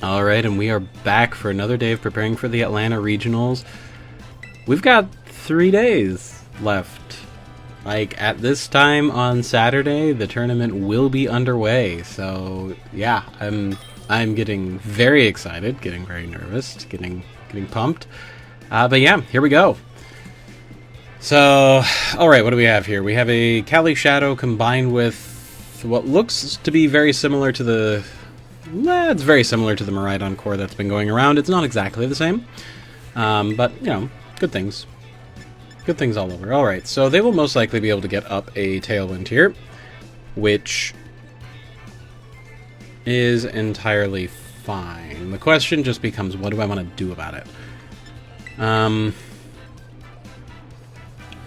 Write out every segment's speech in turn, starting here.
Alright, and we are back for another day of preparing for the Atlanta Regionals. We've got 3 days left. Like, at this time on Saturday, the tournament will be underway. So, yeah, I'm getting very excited, getting very nervous, getting pumped. But yeah, here we go. So, alright, what do we have here? We have a Cali Shadow combined with what looks to be very similar to the... it's very similar to the Miraidon core that's been going around. It's not exactly the same, but, you know, good things. Good things all over. Alright, so they will most likely be able to get up a Tailwind here, which is entirely fine. The question just becomes, what do I want to do about it?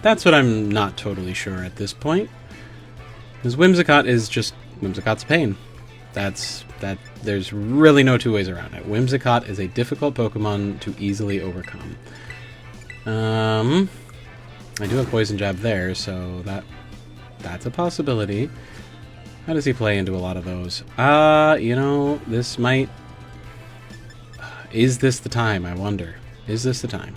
That's what I'm not totally sure at this point. Because Whimsicott is just... Whimsicott's pain. There's really no two ways around it. Whimsicott is a difficult Pokemon to easily overcome. I do have Poison Jab there, so that's a possibility. How does he play into a lot of those? You know, this might... Is this the time, I wonder? Is this the time?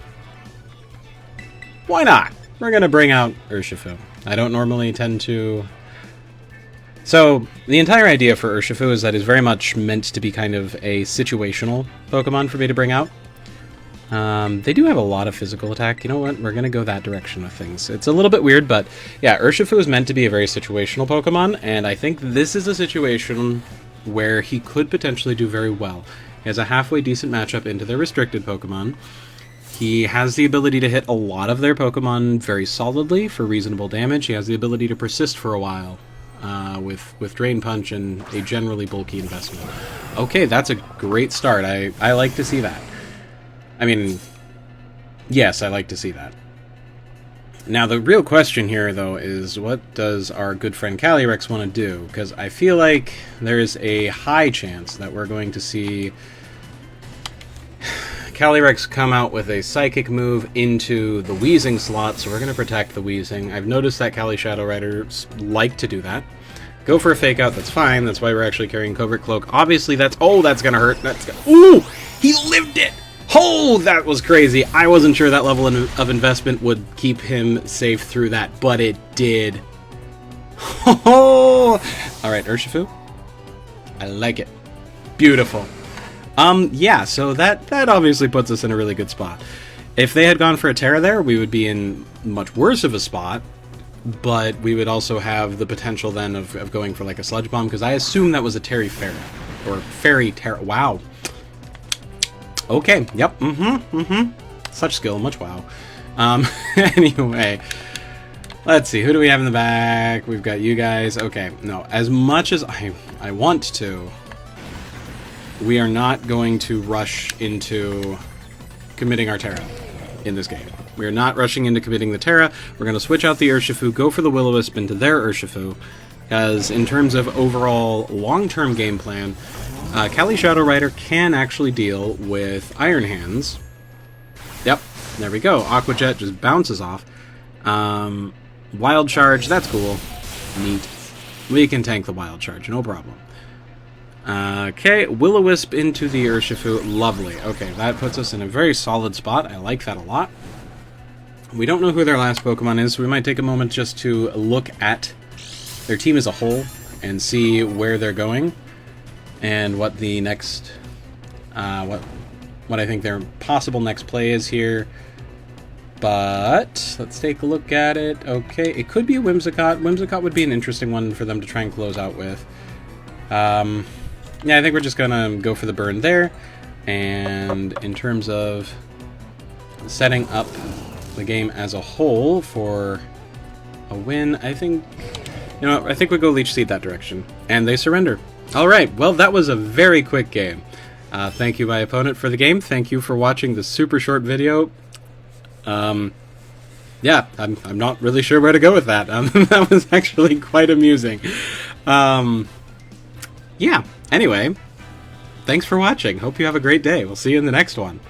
Why not? We're gonna bring out Urshifu. I don't normally tend to... So, the entire idea for Urshifu is that it's very much meant to be kind of a situational Pokemon for me to bring out. They do have a lot of physical attack. You know what? We're going to go that direction with things. It's a little bit weird, but yeah, Urshifu is meant to be a very situational Pokemon, and I think this is a situation where he could potentially do very well. He has a halfway decent matchup into their restricted Pokemon. He has the ability to hit a lot of their Pokemon very solidly for reasonable damage. He has the ability to persist for a while. With Drain Punch and a generally bulky investment. Okay, that's a great start. I like to see that. I mean, yes, I like to see that. Now, the real question here, though, is what does our good friend Calyrex want to do? Because I feel like there is a high chance that we're going to see Calyrex come out with a Psychic move into the Weezing slot, so we're going to protect the Weezing. I've noticed that Cali Shadow Riders like to do that. Go for a Fake Out, that's fine. That's why we're actually carrying Covert Cloak. Obviously, that's... Oh, that's going to hurt. Ooh! He lived it! Oh, that was crazy. I wasn't sure that level of investment would keep him safe through that, but it did. Oh! Alright, Urshifu. I like it. Beautiful. Yeah, so that obviously puts us in a really good spot. If they had gone for a Terra there, we would be in much worse of a spot, but we would also have the potential then of going for like a Sludge Bomb, because I assume that was a Terry Fairy. Or Fairy Terra. Wow. Okay, yep, Such skill, much wow. Anyway, let's see, who do we have in the back? We've got you guys. Okay, no, as much as I want to... We are not going to rush into committing our Terra in this game. We are not rushing into committing the Terra. We're going to switch out the Urshifu, go for the Will-O-Wisp into their Urshifu, because in terms of overall long-term game plan, Cali Shadow Rider can actually deal with Iron Hands. Yep, there we go. Aqua Jet just bounces off. Wild Charge, that's cool. Neat. We can tank the Wild Charge, no problem. Okay, Will-O-Wisp into the Urshifu. Lovely. Okay, that puts us in a very solid spot. I like that a lot. We don't know who their last Pokemon is, so we might take a moment just to look at their team as a whole and see where they're going and what the next... what I think their possible next play is here. But let's take a look at it. Okay, it could be a Whimsicott. Whimsicott would be an interesting one for them to try and close out with. Yeah, I think we're just gonna go for the burn there. And in terms of setting up the game as a whole for a win, I think, you know, I think we go Leech Seed that direction. And they surrender. Alright, well, that was a very quick game. Thank you, my opponent, for the game. Thank you for watching the super short video. Yeah, I'm not really sure where to go with that. That was actually quite amusing. Yeah, anyway, thanks for watching. Hope you have a great day. We'll see you in the next one.